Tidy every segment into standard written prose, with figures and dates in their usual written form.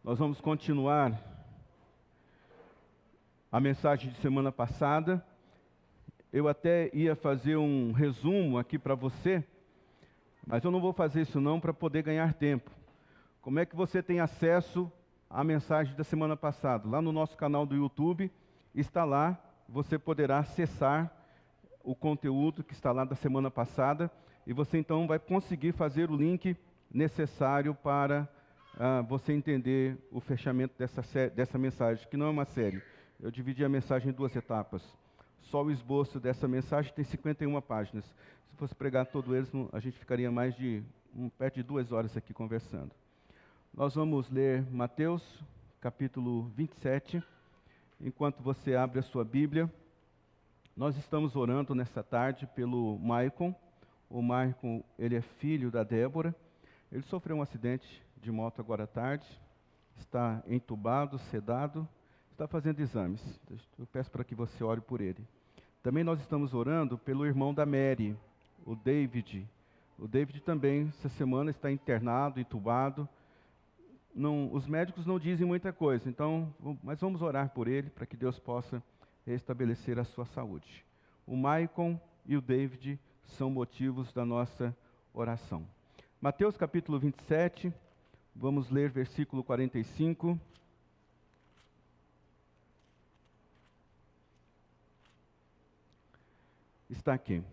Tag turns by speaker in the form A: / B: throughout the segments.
A: Nós vamos continuar a mensagem de semana passada. Eu até ia fazer um resumo aqui para você, mas eu não vou fazer isso não para poder ganhar tempo. Como é que você tem acesso à mensagem da semana passada? Lá no nosso canal do YouTube, está lá, você poderá acessar o conteúdo que está lá da semana passada, e você então vai conseguir fazer o link necessário para você entender o fechamento dessa mensagem, que não é uma série. Eu dividi a mensagem em duas etapas. Só o esboço dessa mensagem tem 51 páginas. Se fosse pregar todos eles, a gente ficaria perto de 2 horas aqui conversando. Nós vamos ler Mateus, capítulo 27. Enquanto você abre a sua Bíblia, nós estamos orando nessa tarde pelo Maicon. O Maicon, ele é filho da Débora. Ele sofreu um acidente de moto agora à tarde, está entubado, sedado, está fazendo exames. Eu peço para que você ore por ele. Também nós estamos orando pelo irmão da Mary, o David. O David também, essa semana, está internado, entubado. Os médicos não dizem muita coisa, mas vamos orar por ele, para que Deus possa restabelecer a sua saúde. O Maicon e o David são motivos da nossa oração. Mateus capítulo 27, vamos ler versículo 45. Está aqui.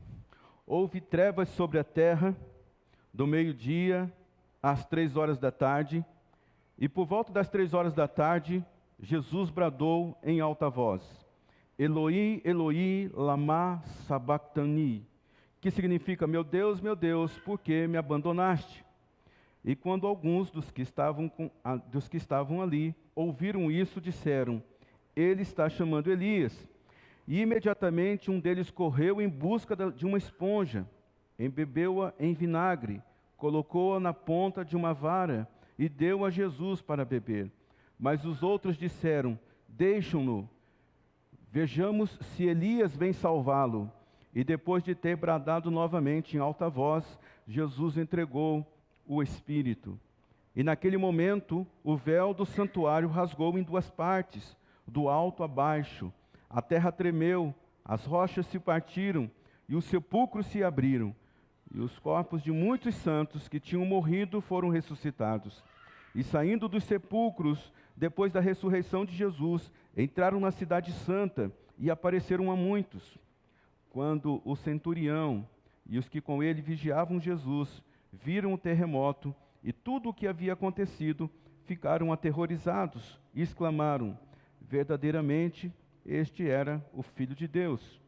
A: Houve trevas sobre a terra, do meio-dia às 3 horas da tarde, e por volta das 3 horas da tarde, Jesus bradou em alta voz: Eloi, Eloi, lama sabachthani, que significa: meu Deus, por que me abandonaste? E quando alguns dos que estavam ali ouviram isso, disseram: ele está chamando Elias. E imediatamente um deles correu em busca de uma esponja, embebeu-a em vinagre, colocou-a na ponta de uma vara e deu a Jesus para beber. Mas os outros disseram: deixam-no, vejamos se Elias vem salvá-lo. E depois de ter bradado novamente em alta voz, Jesus entregou o Espírito. E naquele momento, o véu do santuário rasgou em 2 partes, do alto a baixo. A terra tremeu, as rochas se partiram e os sepulcros se abriram. E os corpos de muitos santos que tinham morrido foram ressuscitados. E saindo dos sepulcros, depois da ressurreição de Jesus, entraram na cidade santa e apareceram a muitos. Quando o centurião e os que com ele vigiavam Jesus viram o terremoto e tudo o que havia acontecido, ficaram aterrorizados e exclamaram: verdadeiramente, este era o Filho de Deus.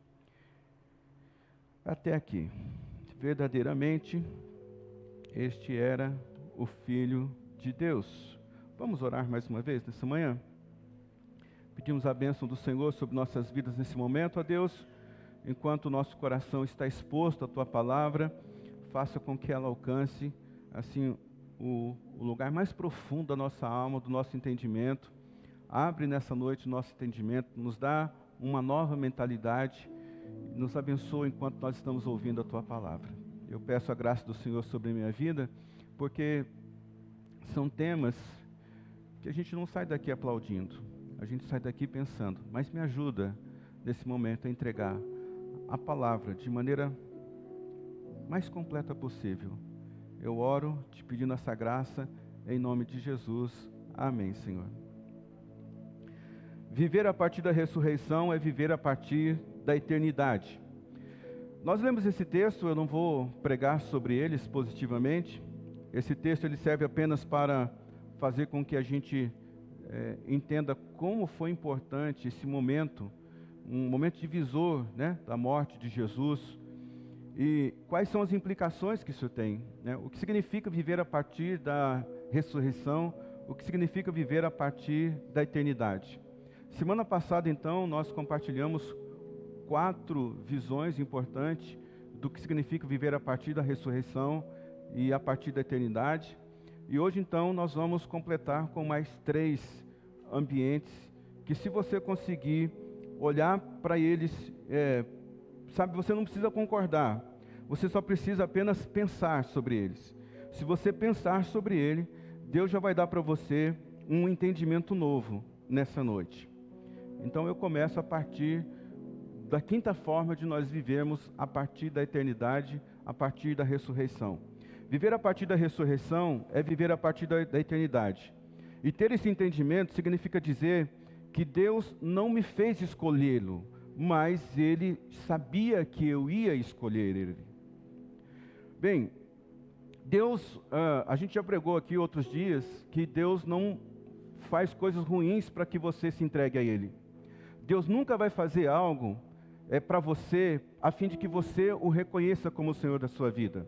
A: Até aqui. Verdadeiramente, este era o Filho de Deus. Vamos orar mais uma vez nessa manhã? Pedimos a bênção do Senhor sobre nossas vidas nesse momento, ó Deus. Enquanto o nosso coração está exposto à Tua Palavra, faça com que ela alcance, assim, o lugar mais profundo da nossa alma, do nosso entendimento. Abre nessa noite o nosso entendimento, nos dá uma nova mentalidade, nos abençoa enquanto nós estamos ouvindo a Tua Palavra. Eu peço a graça do Senhor sobre a minha vida, porque são temas que a gente não sai daqui aplaudindo, a gente sai daqui pensando, mas me ajuda nesse momento a entregar a palavra de maneira mais completa possível. Eu oro te pedindo essa graça em nome de Jesus. Amém, Senhor. Viver a partir da ressurreição é viver a partir da eternidade. Nós lemos esse texto, eu não vou pregar sobre ele expositivamente. Esse texto ele serve apenas para fazer com que a gente entenda como foi importante esse momento, um momento divisor, né, da morte de Jesus, e quais são as implicações que isso tem, né? O que significa viver a partir da ressurreição, o que significa viver a partir da eternidade. Semana passada, então, nós compartilhamos 4 visões importantes do que significa viver a partir da ressurreição e a partir da eternidade. E hoje, então, nós vamos completar com mais 3 ambientes que, se você conseguir olhar para eles, você não precisa concordar, você só precisa apenas pensar sobre eles. Se você pensar sobre ele, Deus já vai dar para você um entendimento novo nessa noite. Então eu começo a partir da quinta forma de nós vivermos a partir da eternidade, a partir da ressurreição. Viver a partir da ressurreição é viver a partir da eternidade. E ter esse entendimento significa dizer que Deus não me fez escolhê-lo, mas Ele sabia que eu ia escolher Ele. Bem, Deus, a gente já pregou aqui outros dias, que Deus não faz coisas ruins para que você se entregue a Ele. Deus nunca vai fazer algo para você, a fim de que você o reconheça como o Senhor da sua vida.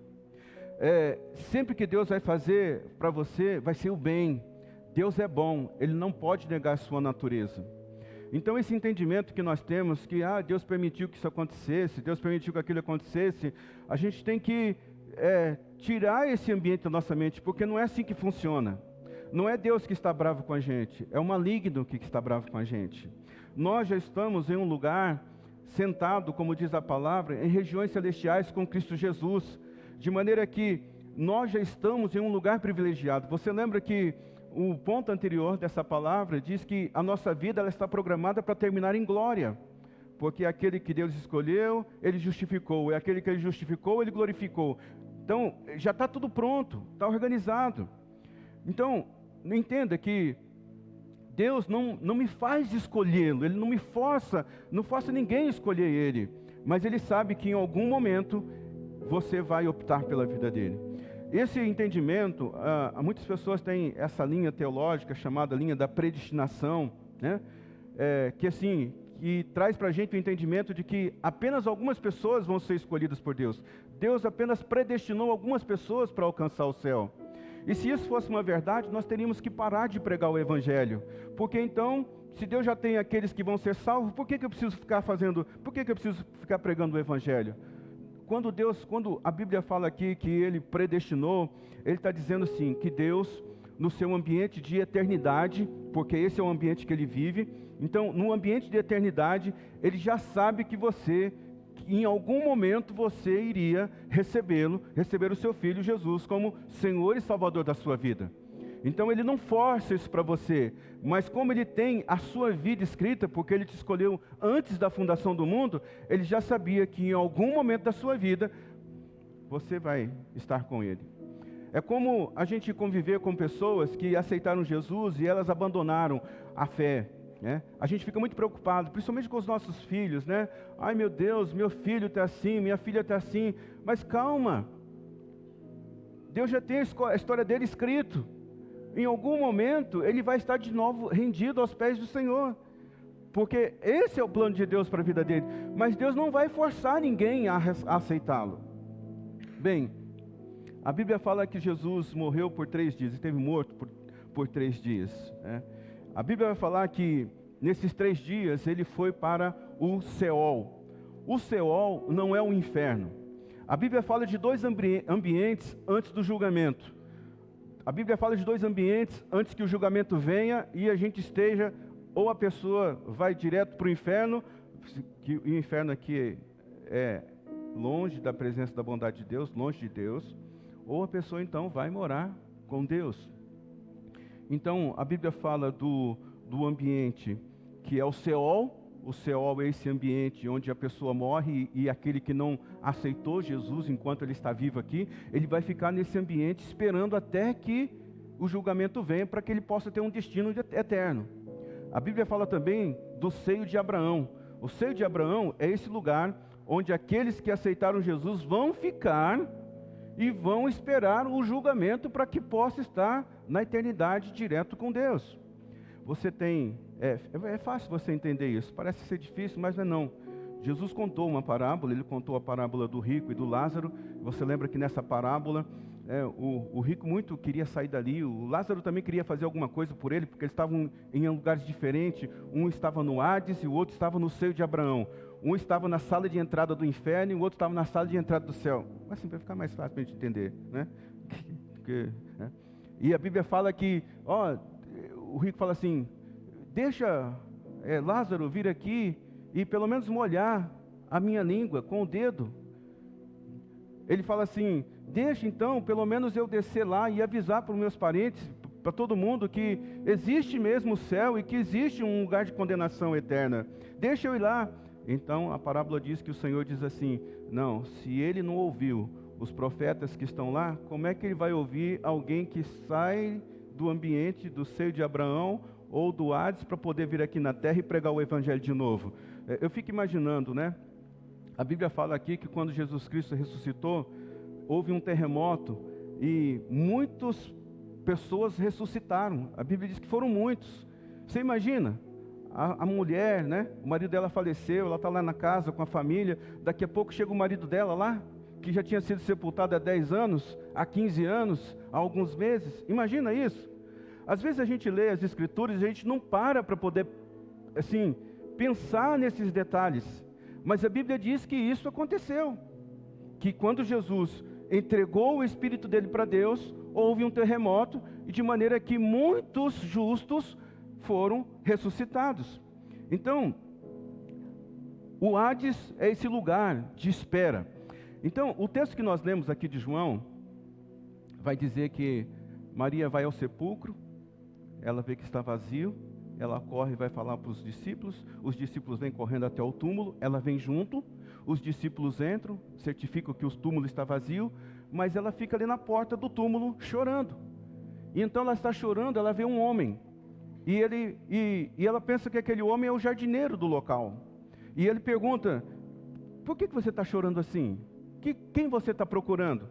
A: Sempre que Deus vai fazer para você, vai ser o bem. Deus é bom, Ele não pode negar a sua natureza. Então esse entendimento que nós temos, que Deus permitiu que isso acontecesse, Deus permitiu que aquilo acontecesse, a gente tem que tirar esse ambiente da nossa mente, porque não é assim que funciona. Não é Deus que está bravo com a gente, é o maligno que está bravo com a gente. Nós já estamos em um lugar sentado, como diz a palavra, em regiões celestiais com Cristo Jesus, de maneira que nós já estamos em um lugar privilegiado. Você lembra que o ponto anterior dessa palavra diz que a nossa vida ela está programada para terminar em glória, porque aquele que Deus escolheu, Ele justificou, e aquele que Ele justificou, Ele glorificou. Então, já está tudo pronto, está organizado. Então, entenda que Deus não me faz escolhê-lo, Ele não me força, não força ninguém a escolher Ele, mas Ele sabe que em algum momento você vai optar pela vida dele. Esse entendimento, muitas pessoas têm essa linha teológica chamada linha da predestinação, né? Que traz para a gente o entendimento de que apenas algumas pessoas vão ser escolhidas por Deus. Deus apenas predestinou algumas pessoas para alcançar o céu. E se isso fosse uma verdade, nós teríamos que parar de pregar o Evangelho. Porque então, se Deus já tem aqueles que vão ser salvos, por que eu preciso ficar pregando o Evangelho? Quando a Bíblia fala aqui que Ele predestinou, Ele está dizendo assim, que Deus, no seu ambiente de eternidade, porque esse é o ambiente que Ele vive, então, no ambiente de eternidade, Ele já sabe que em algum momento você iria receber o seu Filho Jesus como Senhor e Salvador da sua vida. Então Ele não força isso para você, mas como Ele tem a sua vida escrita, porque Ele te escolheu antes da fundação do mundo, Ele já sabia que em algum momento da sua vida, você vai estar com Ele. É como a gente conviver com pessoas que aceitaram Jesus e elas abandonaram a fé. Né? A gente fica muito preocupado, principalmente com os nossos filhos, né? Ai meu Deus, meu filho está assim, minha filha está assim. Mas calma, Deus já tem a história dele escrito. Em algum momento ele vai estar de novo rendido aos pés do Senhor, porque esse é o plano de Deus para a vida dele. Mas Deus não vai forçar ninguém a aceitá-lo. Bem, a Bíblia fala que Jesus morreu por 3 dias, esteve morto por 3 dias, né? A Bíblia vai falar que nesses 3 dias ele foi para o Seol. O Seol não é o inferno. A Bíblia fala de 2 ambientes antes do julgamento. A Bíblia fala de 2 ambientes antes que o julgamento venha e a gente esteja, ou a pessoa vai direto para o inferno, que o inferno aqui é longe da presença da bondade de Deus, longe de Deus, ou a pessoa então vai morar com Deus. Então, a Bíblia fala do ambiente que é o Seol. O Seol é esse ambiente onde a pessoa morre e aquele que não aceitou Jesus enquanto ele está vivo aqui, ele vai ficar nesse ambiente esperando até que o julgamento venha para que ele possa ter um destino eterno. A Bíblia fala também do seio de Abraão. O seio de Abraão é esse lugar onde aqueles que aceitaram Jesus vão ficar e vão esperar o julgamento para que possa estar na eternidade direto com Deus. Você tem, é fácil você entender isso, parece ser difícil, mas não é não. Jesus contou uma parábola, ele contou a parábola do rico e do Lázaro. Você lembra que nessa parábola, o rico muito queria sair dali, o Lázaro também queria fazer alguma coisa por ele, porque eles estavam em lugares diferentes, um estava no Hades e o outro estava no seio de Abraão. Um estava na sala de entrada do inferno e o outro estava na sala de entrada do céu. Assim, para ficar mais fácil para a gente entender, né? E a Bíblia fala que, o rico fala assim, deixa Lázaro vir aqui e pelo menos molhar a minha língua com o dedo. Ele fala assim, deixa então pelo menos eu descer lá e avisar para os meus parentes, para todo mundo que existe mesmo o céu e que existe um lugar de condenação eterna. Deixa eu ir lá. Então a parábola diz que o Senhor diz assim: não, se ele não ouviu os profetas que estão lá, como é que ele vai ouvir alguém que sai do ambiente, do seio de Abraão ou do Hades para poder vir aqui na terra e pregar o evangelho de novo? Eu fico imaginando, né? A Bíblia fala aqui que quando Jesus Cristo ressuscitou, houve um terremoto e muitas pessoas ressuscitaram. A Bíblia diz que foram muitos. Você imagina? A mulher, né? O marido dela faleceu, ela está lá na casa com a família. Daqui a pouco chega o marido dela lá, que já tinha sido sepultado há 10 anos, há 15 anos, há alguns meses. Imagina isso. Às vezes a gente lê as Escrituras e a gente não para poder, assim, pensar nesses detalhes. Mas a Bíblia diz que isso aconteceu. Que quando Jesus entregou o Espírito dele para Deus, houve um terremoto, e de maneira que muitos justos foram ressuscitados. Então, o Hades é esse lugar de espera. Então, o texto que nós lemos aqui de João, vai dizer que Maria vai ao sepulcro, ela vê que está vazio, ela corre e vai falar para os discípulos vêm correndo até o túmulo, ela vem junto, os discípulos entram, certificam que o túmulo está vazio, mas ela fica ali na porta do túmulo chorando. E então ela está chorando, ela vê um homem, e ela pensa que aquele homem é o jardineiro do local. E ele pergunta: por que você está chorando assim? Quem você está procurando?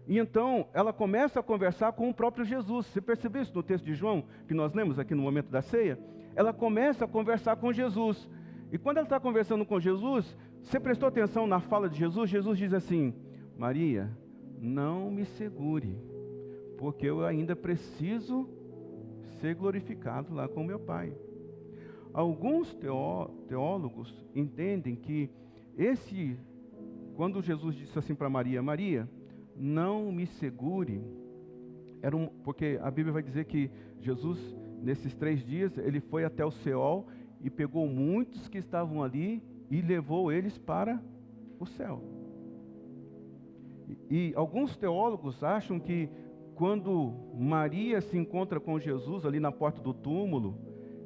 A: E então ela começa a conversar com o próprio Jesus. Você percebeu isso no texto de João, que nós lemos aqui no momento da ceia? Ela começa a conversar com Jesus. E quando ela está conversando com Jesus, você prestou atenção na fala de Jesus? Jesus diz assim: Maria, não me segure, porque eu ainda preciso ser glorificado lá com meu Pai. Alguns teólogos entendem que quando Jesus disse assim para Maria: Maria, não me segure, porque a Bíblia vai dizer que Jesus, nesses 3 dias, ele foi até o Seol e pegou muitos que estavam ali e levou eles para o céu. E alguns teólogos acham que quando Maria se encontra com Jesus ali na porta do túmulo,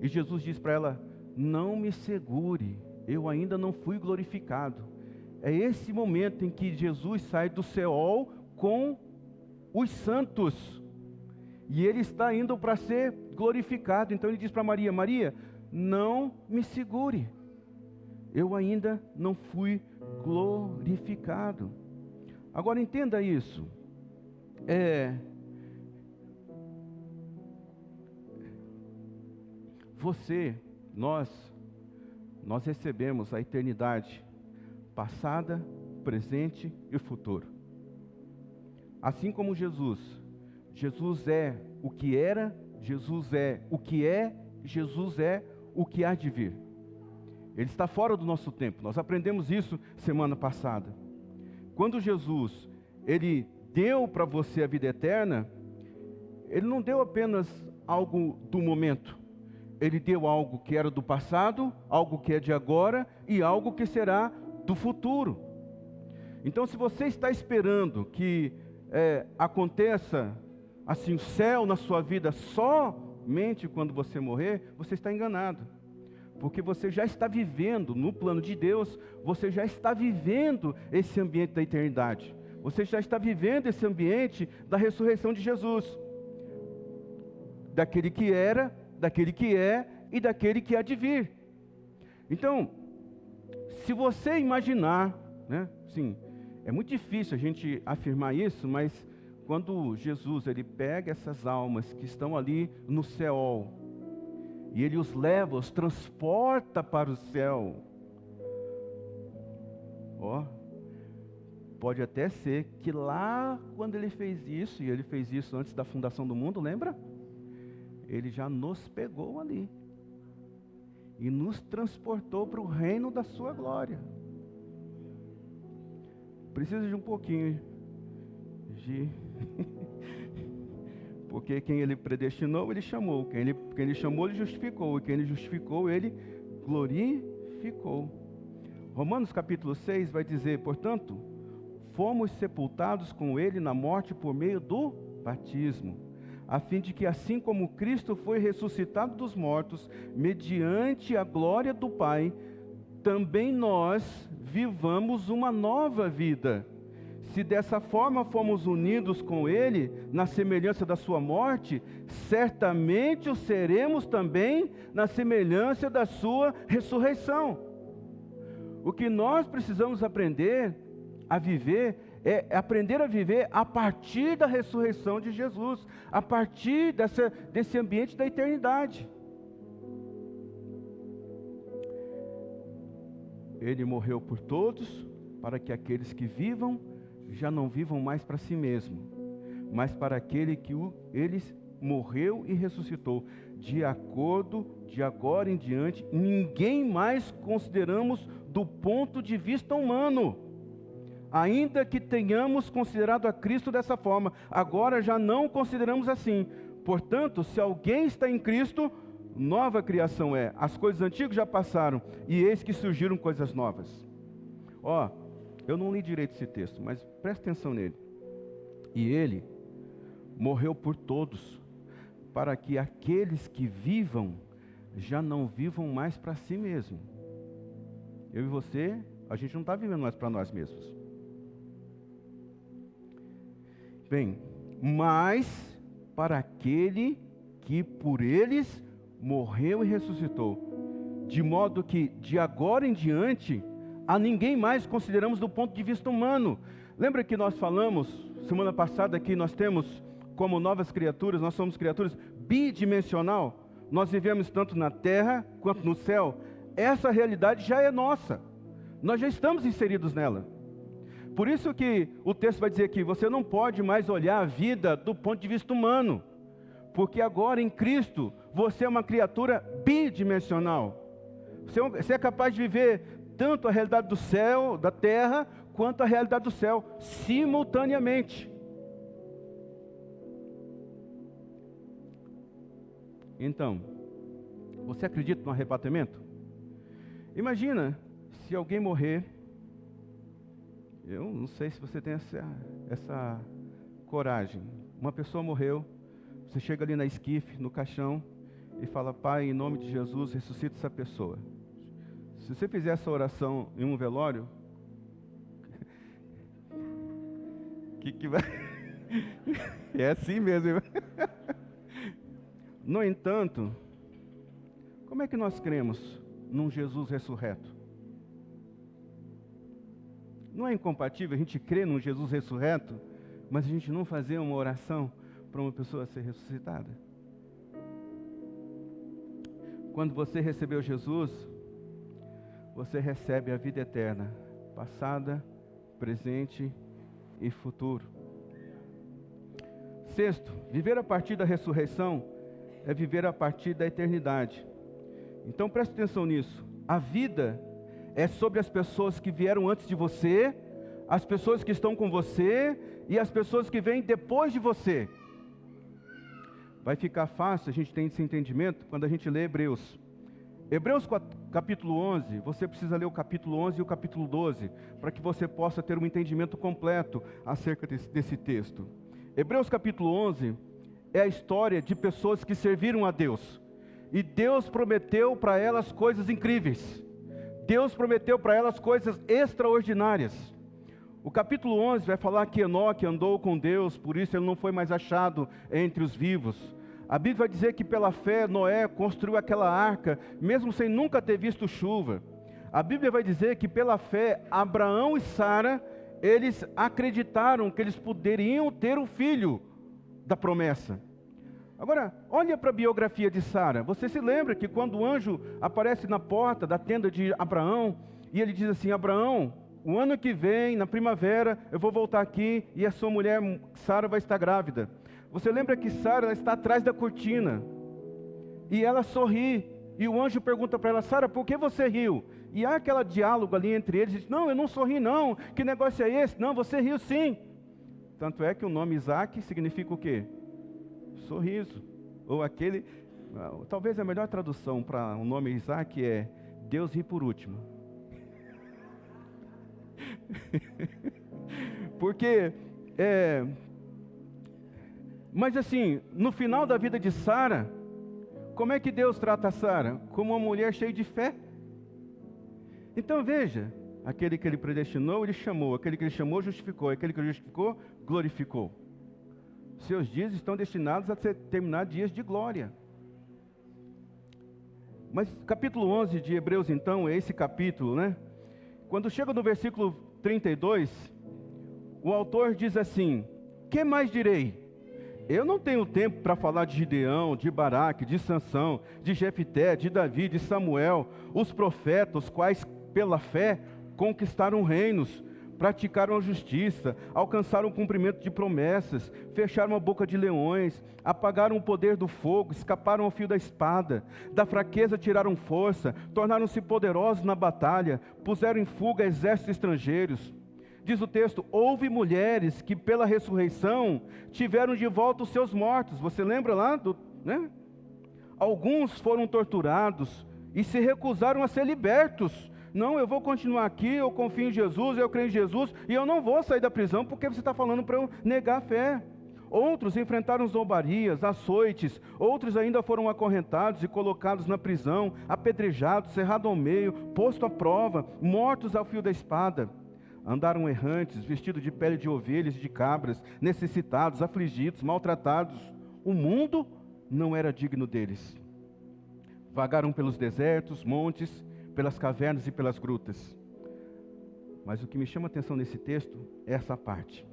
A: e Jesus diz para ela: não me segure, eu ainda não fui glorificado. É esse momento em que Jesus sai do Seol com os santos, e ele está indo para ser glorificado. Então ele diz para Maria: Maria, não me segure, eu ainda não fui glorificado. Agora entenda isso. Nós recebemos a eternidade passada, presente e futuro. Assim como Jesus é o que era, Jesus é o que é, Jesus é o que há de vir. Ele está fora do nosso tempo. Nós aprendemos isso semana passada. Quando Jesus, ele deu para você a vida eterna, ele não deu apenas algo do momento. Ele deu algo que era do passado, algo que é de agora e algo que será do futuro. Então, se você está esperando que aconteça assim o céu na sua vida somente quando você morrer, você está enganado. Porque você já está vivendo no plano de Deus, você já está vivendo esse ambiente da eternidade. Você já está vivendo esse ambiente da ressurreição de Jesus. Daquele que era, daquele que é e daquele que há de vir. Então, se você imaginar, né, sim, é muito difícil a gente afirmar isso, mas quando Jesus ele pega essas almas que estão ali no Seol, e ele os leva, os transporta para o céu, pode até ser que lá quando ele fez isso, e ele fez isso antes da fundação do mundo, lembra? Ele já nos pegou ali e nos transportou para o reino da sua glória. Precisa de um pouquinho de porque quem ele predestinou, ele chamou. Quem ele chamou, ele justificou. E quem ele justificou, ele glorificou. Romanos capítulo 6 vai dizer: portanto, fomos sepultados com ele na morte por meio do batismo, a fim de que, assim como Cristo foi ressuscitado dos mortos, mediante a glória do Pai, também nós vivamos uma nova vida. Se dessa forma fomos unidos com Ele, na semelhança da sua morte, certamente o seremos também na semelhança da sua ressurreição. O que nós precisamos aprender a viver é aprender a viver a partir da ressurreição de Jesus, a partir desse ambiente da eternidade. Ele morreu por todos, para que aqueles que vivam, já não vivam mais para si mesmo, mas para aquele que ele morreu e ressuscitou. De agora em diante, ninguém mais consideramos do ponto de vista humano. Ainda que tenhamos considerado a Cristo dessa forma, agora já não consideramos assim. Portanto, se alguém está em Cristo, nova criação é. As coisas antigas já passaram, e eis que surgiram coisas novas. Eu não li direito esse texto, mas preste atenção nele. E ele morreu por todos, para que aqueles que vivam, já não vivam mais para si mesmo. Eu e você, a gente não está vivendo mais para nós mesmos. Bem, mas para aquele que por eles morreu e ressuscitou, de modo que de agora em diante a ninguém mais consideramos do ponto de vista humano. Lembra que nós falamos semana passada que nós temos como novas criaturas, nós somos criaturas bidimensional, nós vivemos tanto na terra quanto no céu. Essa realidade já é nossa, nós já estamos inseridos nela. Por isso que o texto vai dizer que você não pode mais olhar a vida do ponto de vista humano, porque agora em Cristo você é uma criatura bidimensional. Você é capaz de viver tanto a realidade do céu, da terra, quanto a realidade do céu, simultaneamente. Então, você acredita no arrebatamento? Imagina se alguém morrer. Eu não sei se você tem essa coragem. Uma pessoa morreu, você chega ali na esquife, no caixão, e fala: Pai, em nome de Jesus, ressuscita essa pessoa. Se você fizer essa oração em um velório, que vai... É assim mesmo. No entanto, como é que nós cremos num Jesus ressurreto? Não é incompatível a gente crer num Jesus ressurreto, mas a gente não fazer uma oração para uma pessoa ser ressuscitada? Quando você recebeu Jesus, você recebe a vida eterna, passada, presente e futuro. Sexto, viver a partir da ressurreição é viver a partir da eternidade. Então preste atenção nisso. A vida é sobre as pessoas que vieram antes de você, as pessoas que estão com você e as pessoas que vêm depois de você. Vai ficar fácil a gente ter esse entendimento quando a gente lê Hebreus. Hebreus capítulo 11, você precisa ler o capítulo 11 e o capítulo 12, para que você possa ter um entendimento completo acerca desse texto. Hebreus capítulo 11 é a história de pessoas que serviram a Deus. E Deus prometeu para elas coisas incríveis. Deus prometeu para elas coisas extraordinárias. O capítulo 11 vai falar que Enoque andou com Deus, por isso ele não foi mais achado entre os vivos. A Bíblia vai dizer que pela fé Noé construiu aquela arca, mesmo sem nunca ter visto chuva. A Bíblia vai dizer que pela fé Abraão e Sara, eles acreditaram que eles poderiam ter um filho da promessa. Agora, olha para a biografia de Sara. Você se lembra que quando o anjo aparece na porta da tenda de Abraão, e ele diz assim: Abraão, o ano que vem, na primavera, eu vou voltar aqui e a sua mulher Sara vai estar grávida. Você lembra que Sara está atrás da cortina, e ela sorri, e o anjo pergunta para ela: Sara, por que você riu? E há aquele diálogo ali entre eles, diz: não, eu não sorri não, que negócio é esse? Não, você riu sim. Tanto é que o nome Isaac significa o quê? Sorriso, ou aquele, talvez a melhor tradução para o nome Isaac é Deus ri por último. Porque, Mas assim, no final da vida de Sara, como é que Deus trata Sara? Como uma mulher cheia de fé. Então veja, aquele que ele predestinou, ele chamou. Aquele que ele chamou, justificou. Aquele que ele justificou, glorificou. Seus dias estão destinados a terminar dias de glória. Mas capítulo 11 de Hebreus, então, é esse capítulo, né? Quando chega no versículo 32, o autor diz assim: que mais direi? Eu não tenho tempo para falar de Gideão, de Baraque, de Sansão, de Jefté, de Davi, de Samuel, os profetas, os quais pela fé conquistaram reinos, praticaram a justiça, alcançaram o cumprimento de promessas, fecharam a boca de leões, apagaram o poder do fogo, escaparam ao fio da espada, da fraqueza tiraram força, tornaram-se poderosos na batalha, puseram em fuga exércitos estrangeiros. Diz o texto: houve mulheres que pela ressurreição tiveram de volta os seus mortos. Você lembra lá né? Alguns foram torturados e se recusaram a ser libertos. Não, eu vou continuar aqui, eu confio em Jesus, eu creio em Jesus, e eu não vou sair da prisão porque você está falando para eu negar a fé. Outros enfrentaram zombarias, açoites, outros ainda foram acorrentados e colocados na prisão, apedrejados, cerrados ao meio, posto à prova, mortos ao fio da espada. Andaram errantes, vestidos de pele de ovelhas e de cabras, necessitados, afligidos, maltratados. O mundo não era digno deles. Vagaram pelos desertos, montes, pelas cavernas e pelas grutas. Mas o que me chama a atenção nesse texto é essa parte.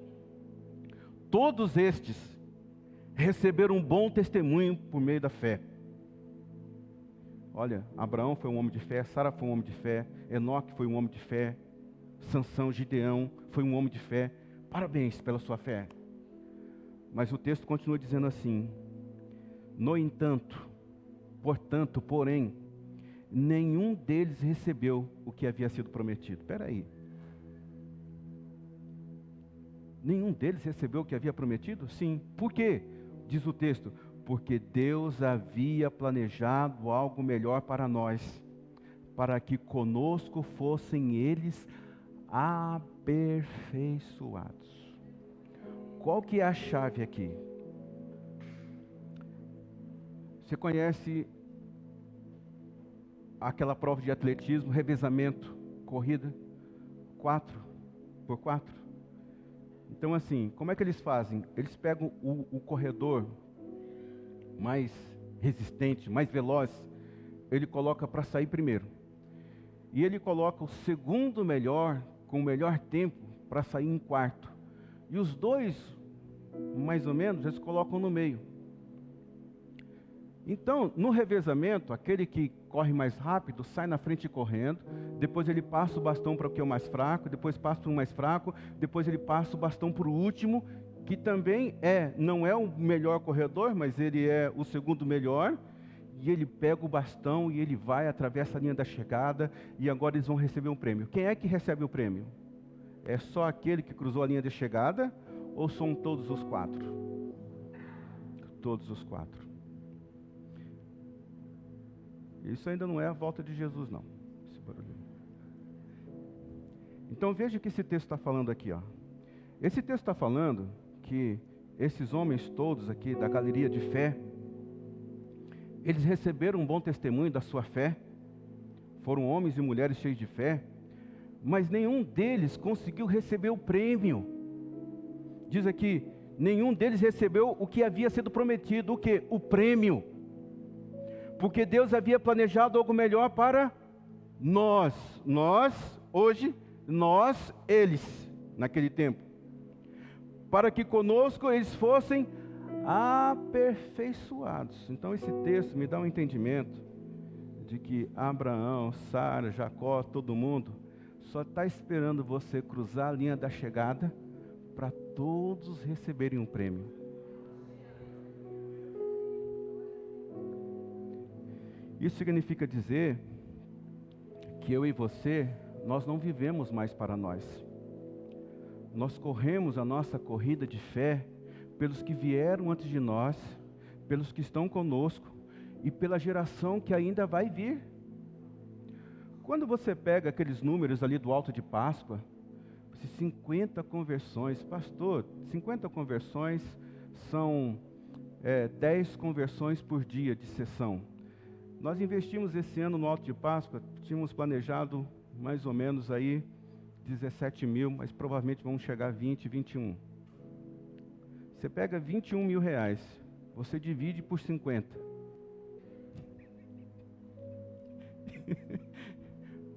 A: Todos estes receberam um bom testemunho por meio da fé. Olha, Abraão foi um homem de fé, Sara foi um homem de fé, Enoque foi um homem de fé, Sansão, Gideão foi um homem de fé. Parabéns pela sua fé. Mas o texto continua dizendo assim: no entanto, portanto, porém, nenhum deles recebeu o que havia sido prometido. Espera aí. Nenhum deles recebeu o que havia prometido? Sim. Por quê? Diz o texto: porque Deus havia planejado algo melhor para nós, para que conosco fossem eles aperfeiçoados. Qual que é a chave aqui? Você conhece aquela prova de atletismo, revezamento, corrida, 4x4? Então assim, como é que eles fazem? Eles pegam o corredor mais resistente, mais veloz, ele coloca para sair primeiro. E ele coloca o segundo melhor, com o melhor tempo, para sair em quarto. E os dois, mais ou menos, eles colocam no meio. Então, no revezamento, aquele que corre mais rápido, sai na frente correndo, depois ele passa o bastão para o que é o mais fraco, depois passa para o mais fraco, depois ele passa o bastão para o último, que também não é o melhor corredor, mas ele é o segundo melhor, e ele pega o bastão e ele vai, atravessa a linha da chegada, e agora eles vão receber um prêmio. Quem é que recebe o prêmio? É só aquele que cruzou a linha de chegada, ou são todos os 4? Todos os 4. Isso ainda não é a volta de Jesus, não. Esse barulho. Então veja o que esse texto está falando aqui, ó. Esse texto está falando que esses homens todos aqui da galeria de fé, eles receberam um bom testemunho da sua fé, foram homens e mulheres cheios de fé, mas nenhum deles conseguiu receber o prêmio. Diz aqui, nenhum deles recebeu o que havia sido prometido. O quê? O prêmio. Porque Deus havia planejado algo melhor para nós. Hoje, eles, naquele tempo. Para que conosco eles fossem aperfeiçoados. Então esse texto me dá um entendimento de que Abraão, Sara, Jacó, todo mundo só está esperando você cruzar a linha da chegada para todos receberem um prêmio. Isso significa dizer que eu e você, nós não vivemos mais para nós. Nós corremos a nossa corrida de fé pelos que vieram antes de nós, pelos que estão conosco e pela geração que ainda vai vir. Quando você pega aqueles números ali do Alto de Páscoa, 50 conversões, pastor, 50 conversões são 10 conversões por dia de sessão. Nós investimos esse ano no Alto de Páscoa, tínhamos planejado mais ou menos aí 17 mil, mas provavelmente vamos chegar a 20, 21. Você pega 21 mil reais, você divide por 50.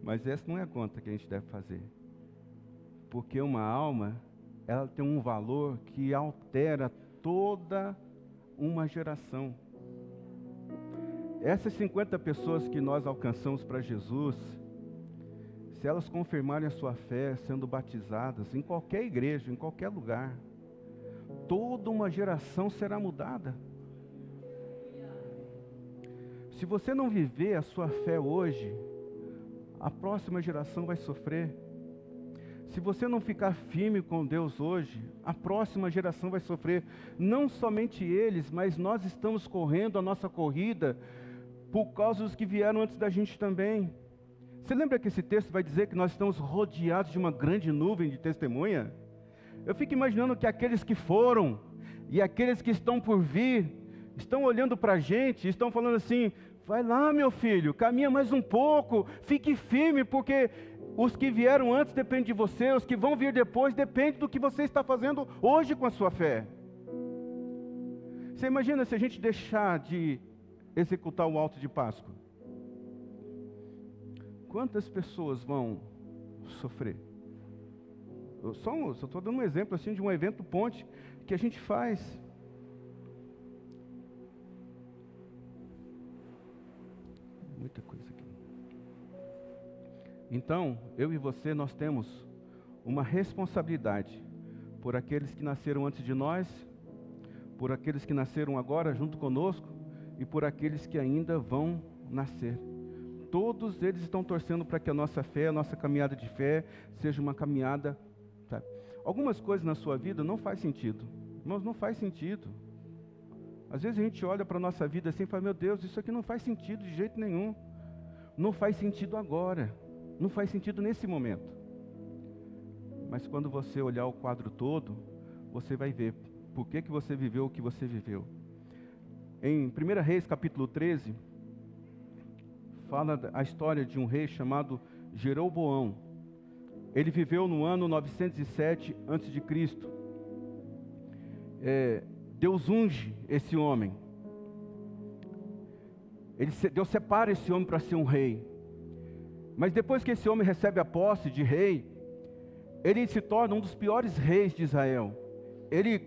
A: Mas essa não é a conta que a gente deve fazer. Porque uma alma, ela tem um valor que altera toda uma geração. Essas 50 pessoas que nós alcançamos para Jesus, se elas confirmarem a sua fé, sendo batizadas, em qualquer igreja, em qualquer lugar, toda uma geração será mudada. Se você não viver a sua fé hoje, a próxima geração vai sofrer. Se você não ficar firme com Deus hoje, a próxima geração vai sofrer. Não somente eles, mas nós estamos correndo a nossa corrida por causa dos que vieram antes da gente também. Você lembra que esse texto vai dizer que nós estamos rodeados de uma grande nuvem de testemunha? Eu fico imaginando que aqueles que foram e aqueles que estão por vir, estão olhando para a gente, estão falando assim: vai lá, meu filho, caminha mais um pouco, fique firme, porque os que vieram antes dependem de você, os que vão vir depois dependem do que você está fazendo hoje com a sua fé. Você imagina se a gente deixar de executar o alto de Páscoa? Quantas pessoas vão sofrer? Eu só estou dando um exemplo assim de um evento ponte que a gente faz. Muita coisa aqui. Então, eu e você, nós temos uma responsabilidade por aqueles que nasceram antes de nós, por aqueles que nasceram agora junto conosco e por aqueles que ainda vão nascer. Todos eles estão torcendo para que a nossa fé, a nossa caminhada de fé, seja uma caminhada, sabe? Algumas coisas na sua vida não faz sentido. Irmãos, não faz sentido. Às vezes a gente olha para a nossa vida assim e fala: meu Deus, isso aqui não faz sentido de jeito nenhum. Não faz sentido agora. Não faz sentido nesse momento. Mas quando você olhar o quadro todo, você vai ver por que você viveu o que você viveu. Em 1 Reis, capítulo 13, fala a história de um rei chamado Jeroboão. Ele viveu no ano 907 a.C. Deus unge esse homem. Deus separa esse homem para ser um rei. Mas depois que esse homem recebe a posse de rei, ele se torna um dos piores reis de Israel. Ele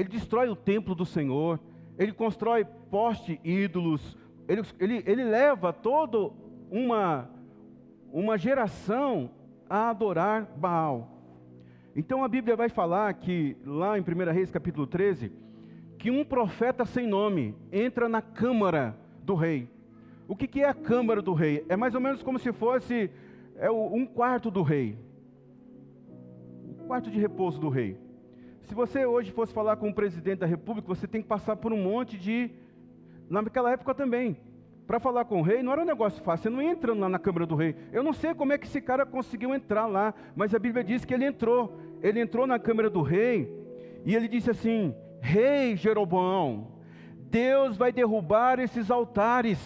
A: destrói o templo do Senhor, ele constrói poste ídolos, ele leva toda uma geração a adorar Baal. Então a Bíblia vai falar que, lá em 1 Reis capítulo 13, que um profeta sem nome entra na câmara do rei. O que é a câmara do rei? É mais ou menos como se fosse um quarto do rei. O quarto de repouso do rei. Se você hoje fosse falar com o presidente da república, você tem que passar por um monte de... Naquela época também. Para falar com o rei não era um negócio fácil, você não ia entrando lá na câmara do rei. Eu não sei como é que esse cara conseguiu entrar lá, mas a Bíblia diz que ele entrou. Ele entrou na câmara do rei e ele disse assim: Rei Jeroboão, Deus vai derrubar esses altares,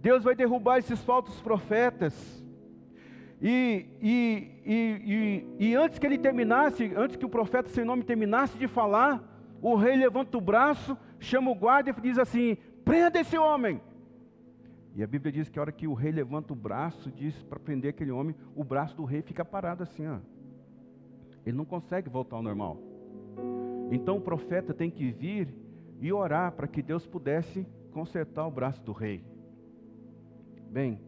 A: Deus vai derrubar esses falsos profetas. E antes que ele terminasse, antes que o profeta sem nome terminasse de falar, o rei levanta o braço, chama o guarda e diz assim: prenda esse homem. E a Bíblia diz que a hora que o rei levanta o braço, diz para prender aquele homem, o braço do rei fica parado assim, ó. Ele não consegue voltar ao normal. Então o profeta tem que vir e orar para que Deus pudesse consertar o braço do rei. Bem,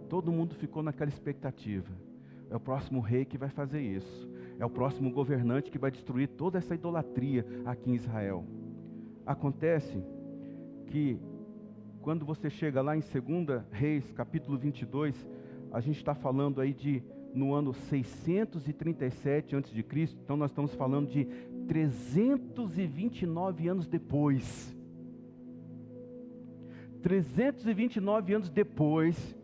A: todo mundo ficou naquela expectativa. É o próximo rei que vai fazer isso. É o próximo governante que vai destruir toda essa idolatria aqui em Israel. Acontece que quando você chega lá em 2 Reis, capítulo 22, a gente está falando aí no ano 637 a.C., então nós estamos falando de 329 anos depois. 329 anos depois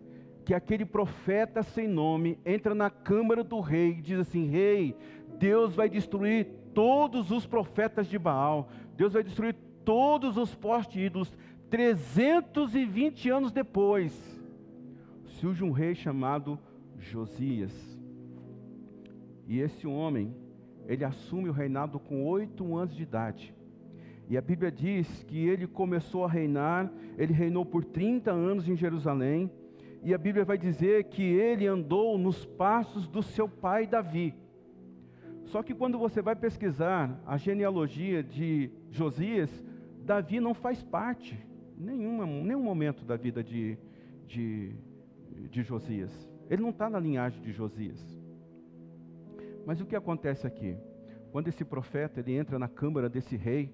A: que aquele profeta sem nome entra na câmara do rei e diz assim: rei, Deus vai destruir todos os profetas de Baal, Deus vai destruir todos os postes ídolos. 320 anos depois, surge um rei chamado Josias. E esse homem, ele assume o reinado com 8 anos de idade. E a Bíblia diz que ele começou a reinar, ele reinou por 30 anos em Jerusalém. E a Bíblia vai dizer que ele andou nos passos do seu pai Davi. Só que quando você vai pesquisar a genealogia de Josias, Davi não faz parte, nenhum momento da vida de Josias. Ele não está na linhagem de Josias. Mas o que acontece aqui? Quando esse profeta ele entra na câmara desse rei,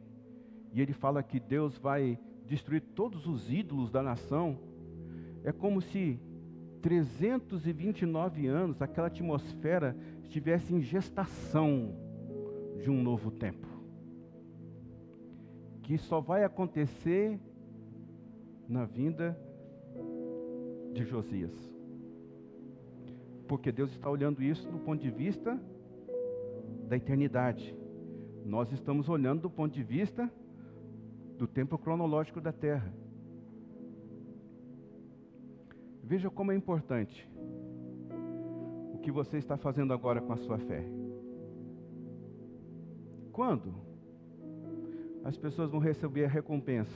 A: e ele fala que Deus vai destruir todos os ídolos da nação, é como se 329 anos, aquela atmosfera estivesse em gestação de um novo tempo, que só vai acontecer na vinda de Josias, porque Deus está olhando isso do ponto de vista da eternidade. Nós estamos olhando do ponto de vista do tempo cronológico da terra. Veja como é importante o que você está fazendo agora com a sua fé. Quando as pessoas vão receber a recompensa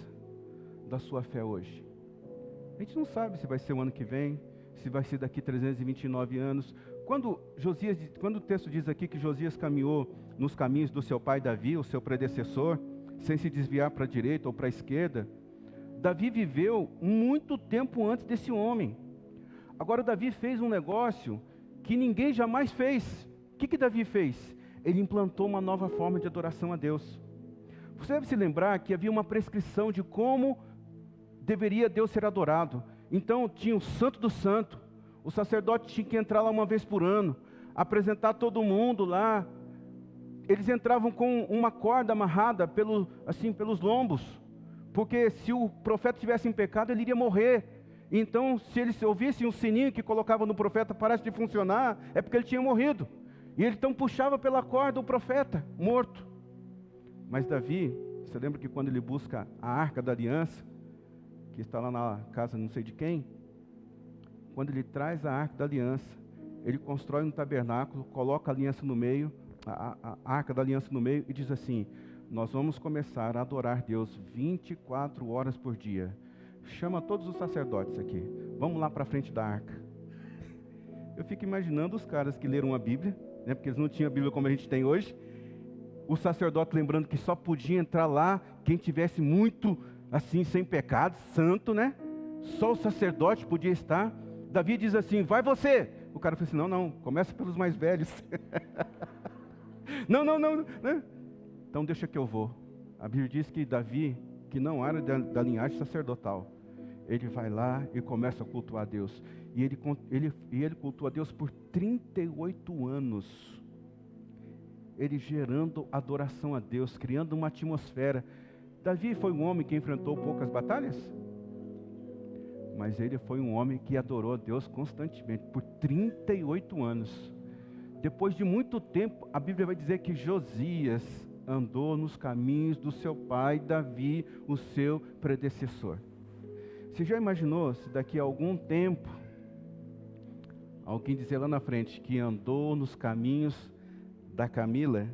A: da sua fé hoje? A gente não sabe se vai ser o ano que vem, se vai ser daqui 329 anos. Quando o texto diz aqui que Josias caminhou nos caminhos do seu pai Davi, o seu predecessor, sem se desviar para a direita ou para a esquerda, Davi viveu muito tempo antes desse homem. Agora Davi fez um negócio que ninguém jamais fez. O que Davi fez? Ele implantou uma nova forma de adoração a Deus. Você deve se lembrar que havia uma prescrição de como deveria Deus ser adorado. Então tinha o Santo do Santo. O sacerdote tinha que entrar lá uma vez por ano, apresentar todo mundo lá. Eles entravam com uma corda amarrada pelos lombos, porque se o profeta estivesse em pecado, ele iria morrer. Então, se eles ouvissem um sininho que colocava no profeta parasse de funcionar, é porque ele tinha morrido. E ele então puxava pela corda o profeta, morto. Mas Davi, você lembra que quando ele busca a Arca da Aliança, que está lá na casa não sei de quem, quando ele traz a Arca da Aliança, ele constrói um tabernáculo, coloca a aliança no meio, a Arca da Aliança no meio, e diz assim: nós vamos começar a adorar Deus 24 horas por dia. Chama todos os sacerdotes aqui, vamos lá para frente da arca. Eu fico imaginando os caras que leram a Bíblia, né, porque eles não tinham a Bíblia como a gente tem hoje. O sacerdote lembrando que só podia entrar lá quem tivesse muito, assim, sem pecado, santo, né? Só o sacerdote podia estar. Davi diz assim: vai você. O cara fala assim: não, começa pelos mais velhos. não, né? Então deixa que eu vou. A Bíblia diz que Davi, que não era da linhagem sacerdotal, ele vai lá e começa a cultuar a Deus. E ele cultua a Deus por 38 anos. Ele gerando adoração a Deus, criando uma atmosfera. Davi foi um homem que enfrentou poucas batalhas, mas ele foi um homem que adorou a Deus constantemente, por 38 anos. Depois de muito tempo, a Bíblia vai dizer que Josias andou nos caminhos do seu pai Davi, o seu predecessor. Você já imaginou se daqui a algum tempo, alguém dizer lá na frente que andou nos caminhos da Camila?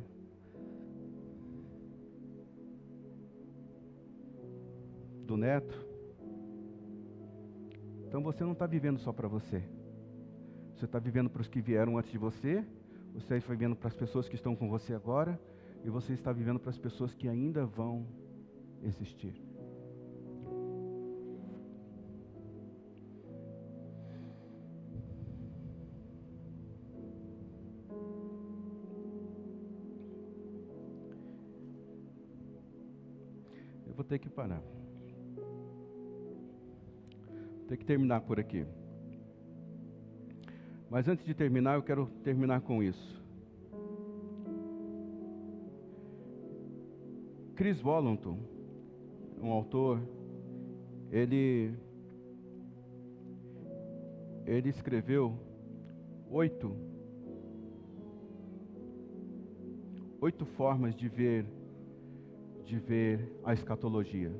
A: Do neto? Então você não está vivendo só para você. Você está vivendo para os que vieram antes de você, você está vivendo para as pessoas que estão com você agora, e você está vivendo para as pessoas que ainda vão existir. Eu vou ter que parar. Vou ter que terminar por aqui. Mas antes de terminar, eu quero terminar com isso. Chris Vallotton, um autor, ele escreveu 8 formas de ver de ver a escatologia.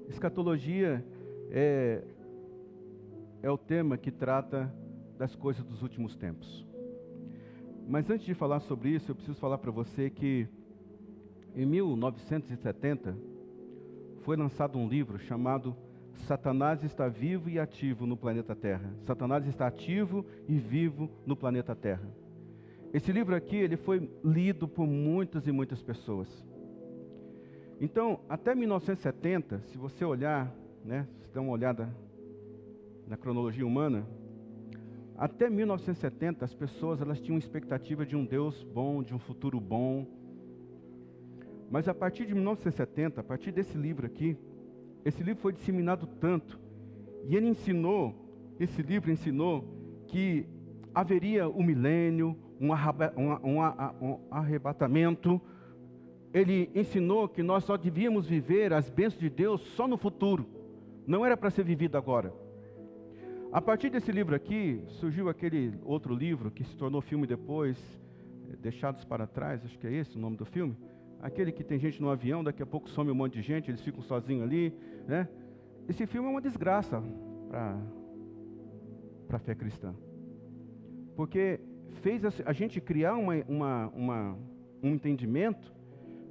A: Escatologia é o tema que trata das coisas dos últimos tempos. Mas antes de falar sobre isso, eu preciso falar para você que em 1970 foi lançado um livro chamado Satanás está vivo e ativo no planeta Terra. Satanás está ativo e vivo no planeta Terra. Esse livro aqui, ele foi lido por muitas e muitas pessoas. Então, até 1970, se você olhar, né, se der uma olhada na cronologia humana, até 1970 as pessoas elas tinham expectativa de um Deus bom, de um futuro bom. Mas a partir de 1970, a partir desse livro aqui, esse livro foi disseminado tanto, e esse livro ensinou que haveria o milênio, um arrebatamento. Ele ensinou que nós só devíamos viver as bênçãos de Deus só no futuro, não era para ser vivido agora. A partir desse livro aqui, surgiu aquele outro livro que se tornou filme depois, Deixados para Trás, acho que é esse o nome do filme. Aquele que tem gente no avião, daqui a pouco some um monte de gente, eles ficam sozinhos ali, né? Esse filme é uma desgraça para a fé cristã. Porque fez a gente criar um entendimento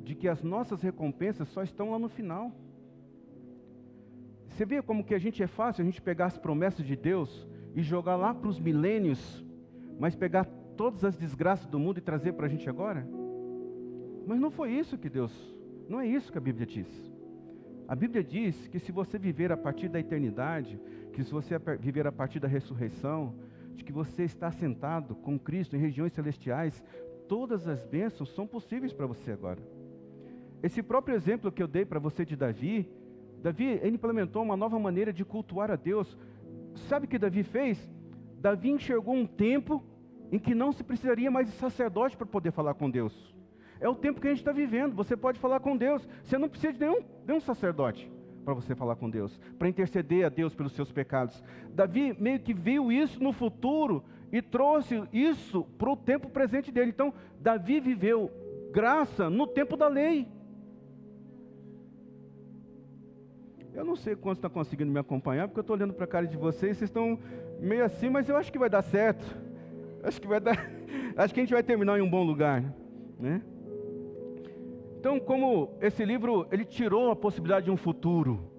A: de que as nossas recompensas só estão lá no final. Você vê como que a gente é fácil a gente pegar as promessas de Deus e jogar lá para os milênios, mas pegar todas as desgraças do mundo e trazer para a gente agora? Mas não foi isso que não é isso que a Bíblia diz. A Bíblia diz que se você viver a partir da eternidade, que se você viver a partir da ressurreição, de que você está sentado com Cristo em regiões celestiais, todas as bênçãos são possíveis para você agora. Esse próprio exemplo que eu dei para você de Davi, ele implementou uma nova maneira de cultuar a Deus. Sabe o que Davi fez? Davi enxergou um tempo em que não se precisaria mais de sacerdote para poder falar com Deus. É o tempo que a gente está vivendo. Você pode falar com Deus. Você não precisa de nenhum sacerdote para você falar com Deus, para interceder a Deus pelos seus pecados. Davi meio que viu isso no futuro e trouxe isso para o tempo presente dele. Então, Davi viveu graça no tempo da lei. Eu não sei quantos estão conseguindo me acompanhar, porque eu estou olhando para a cara de vocês estão meio assim, mas eu acho que vai dar certo. Acho que a gente vai terminar em um bom lugar, né? Então, como esse livro, ele tirou a possibilidade de um futuro,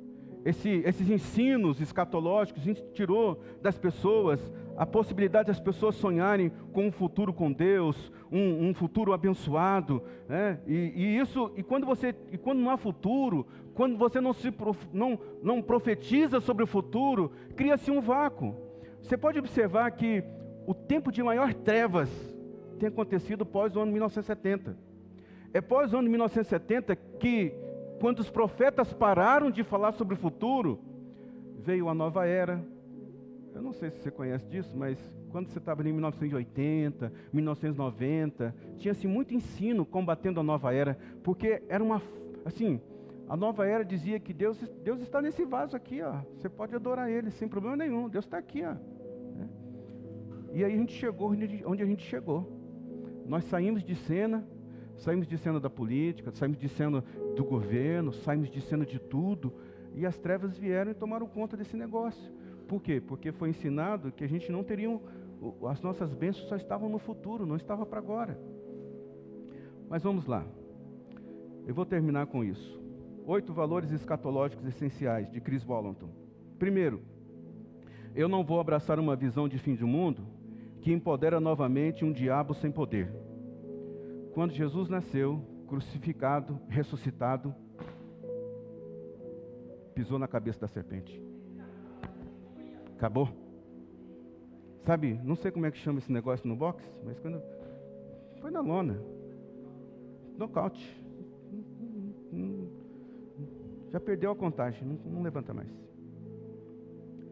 A: esses ensinos escatológicos, tirou das pessoas a possibilidade das pessoas sonharem com um futuro com Deus, um futuro abençoado, né? E quando não há futuro, quando você não profetiza sobre o futuro, cria-se um vácuo. Você pode observar que o tempo de maior trevas tem acontecido pós o ano 1970. É pós o ano 1970 que, quando os profetas pararam de falar sobre o futuro, veio a nova era. Eu não sei se você conhece disso, mas quando você estava em 1980, 1990, tinha-se muito ensino combatendo a nova era, porque era a nova era dizia que Deus está nesse vaso aqui, ó. Você pode adorar Ele sem problema nenhum, Deus está aqui, ó. E aí a gente chegou onde a gente chegou. Nós saímos de cena da política, saímos de cena do governo, saímos de cena de tudo, e as trevas vieram e tomaram conta desse negócio. Por quê? Porque foi ensinado que a gente não teria, as nossas bênçãos só estavam no futuro, não estava para agora. Mas vamos lá. Eu vou terminar com isso. 8 valores escatológicos essenciais, de Chris Vallotton. Primeiro, eu não vou abraçar uma visão de fim do mundo que empodera novamente um diabo sem poder. Quando Jesus nasceu, crucificado, ressuscitado, pisou na cabeça da serpente. Acabou. Sabe, não sei como é que chama esse negócio no boxe, mas quando foi na lona, nocaute. Já perdeu a contagem, não levanta mais.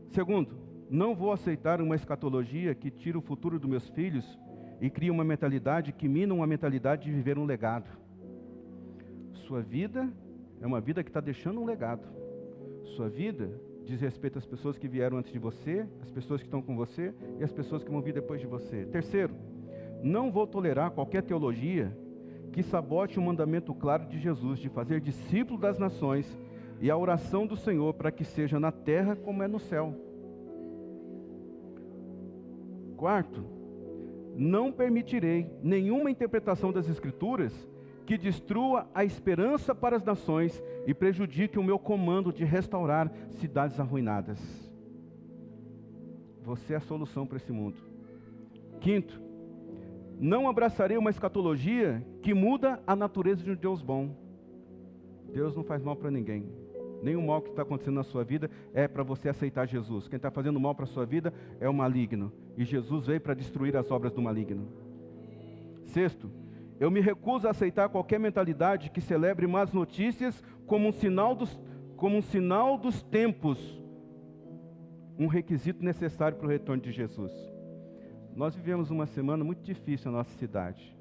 A: Segundo, não vou aceitar uma escatologia que tira o futuro dos meus filhos e cria uma mentalidade que mina uma mentalidade de viver um legado. Sua vida é uma vida que está deixando um legado. Sua vida diz respeito às pessoas que vieram antes de você, às pessoas que estão com você e às pessoas que vão vir depois de você. Terceiro, não vou tolerar qualquer teologia que sabote o mandamento claro de Jesus de fazer discípulo das nações e a oração do Senhor para que seja na terra como é no céu. Quarto, não permitirei nenhuma interpretação das Escrituras que destrua a esperança para as nações e prejudique o meu comando de restaurar cidades arruinadas. Você é a solução para esse mundo. Quinto, não abraçarei uma escatologia que muda a natureza de um Deus bom. Deus não faz mal para ninguém. Nenhum mal que está acontecendo na sua vida é para você aceitar Jesus. Quem está fazendo mal para a sua vida é o maligno. E Jesus veio para destruir as obras do maligno. Sexto, eu me recuso a aceitar qualquer mentalidade que celebre más notícias como um sinal dos tempos. Um requisito necessário para o retorno de Jesus. Nós vivemos uma semana muito difícil na nossa cidade.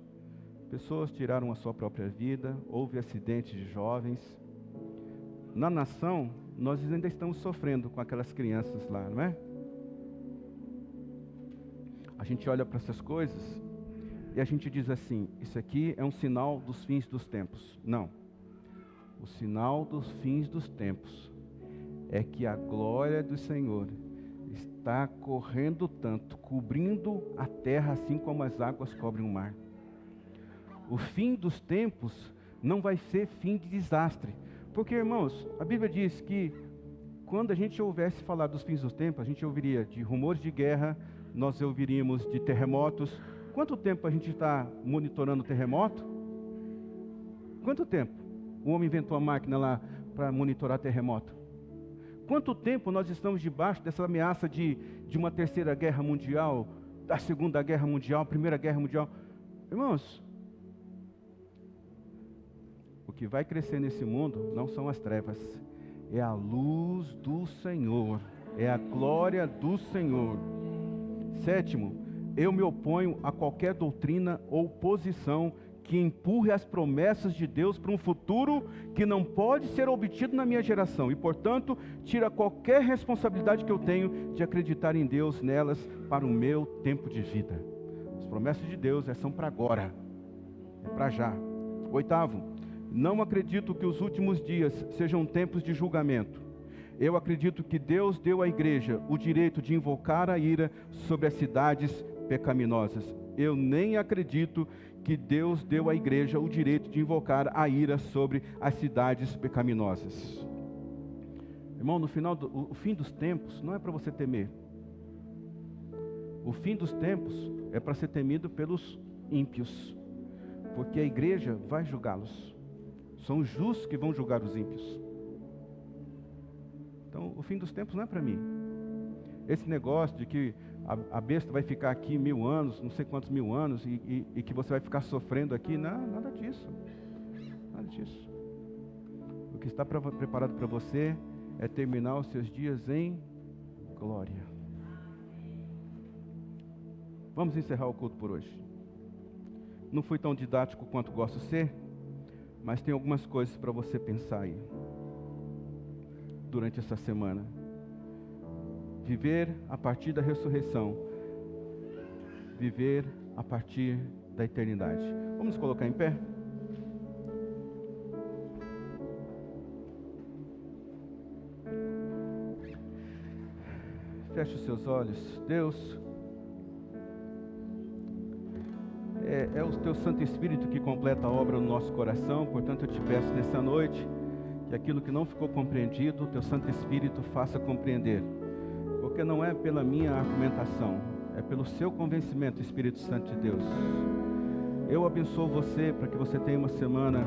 A: Pessoas tiraram a sua própria vida, houve acidentes de jovens. Na nação, nós ainda estamos sofrendo com aquelas crianças lá, não é? A gente olha para essas coisas e a gente diz assim, isso aqui é um sinal dos fins dos tempos. Não. O sinal dos fins dos tempos é que a glória do Senhor está correndo tanto, cobrindo a terra assim como as águas cobrem o mar. O fim dos tempos não vai ser fim de desastre. Porque, irmãos, a Bíblia diz que quando a gente ouvesse falar dos fins dos tempos, a gente ouviria de rumores de guerra, nós ouviríamos de terremotos. Quanto tempo a gente está monitorando terremoto? Quanto tempo? O homem inventou a máquina lá para monitorar terremoto. Quanto tempo nós estamos debaixo dessa ameaça de uma terceira guerra mundial, da segunda guerra mundial, primeira guerra mundial? Irmãos, o que vai crescer nesse mundo não são as trevas, é a luz do Senhor, é a glória do Senhor. Sétimo, eu me oponho a qualquer doutrina ou posição que empurre as promessas de Deus para um futuro que não pode ser obtido na minha geração e, portanto, tira qualquer responsabilidade que eu tenho de acreditar em Deus nelas para o meu tempo de vida. As promessas de Deus são para agora, é para já. Oitavo, não acredito que os últimos dias sejam tempos de julgamento. Eu acredito que Deus deu à igreja o direito de invocar a ira sobre as cidades pecaminosas. Eu nem acredito que Deus deu à igreja o direito de invocar a ira sobre as cidades pecaminosas. Irmão, no final, o fim dos tempos não é para você temer. O fim dos tempos é para ser temido pelos ímpios, porque a igreja vai julgá-los. São os justos que vão julgar os ímpios. Então, o fim dos tempos não é para mim. Esse negócio de que a besta vai ficar aqui 1000 anos, não sei quantos 1000 anos, e que você vai ficar sofrendo aqui, não, nada disso. Nada disso. O que está preparado para você é terminar os seus dias em glória. Vamos encerrar o culto por hoje. Não fui tão didático quanto gosto de ser, mas tem algumas coisas para você pensar aí durante essa semana. Viver a partir da ressurreição. Viver a partir da eternidade. Vamos nos colocar em pé? Feche os seus olhos. Deus, é o Teu Santo Espírito que completa a obra no nosso coração. Portanto, eu te peço nessa noite que aquilo que não ficou compreendido, o Teu Santo Espírito faça compreender. Porque não é pela minha argumentação, é pelo seu convencimento, Espírito Santo de Deus. Eu abençoo você para que você tenha uma semana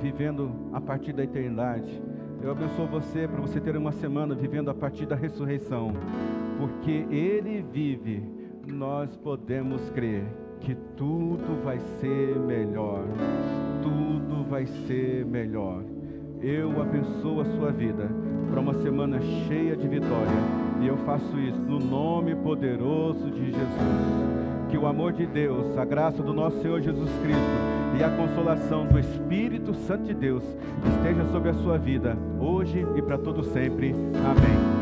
A: vivendo a partir da eternidade. Eu abençoo você para você ter uma semana vivendo a partir da ressurreição. Porque Ele vive, nós podemos crer que tudo vai ser melhor. Tudo vai ser melhor. Eu abençoo a sua vida para uma semana cheia de vitória. E eu faço isso no nome poderoso de Jesus. Que o amor de Deus, a graça do nosso Senhor Jesus Cristo e a consolação do Espírito Santo de Deus esteja sobre a sua vida, hoje e para todo sempre. Amém.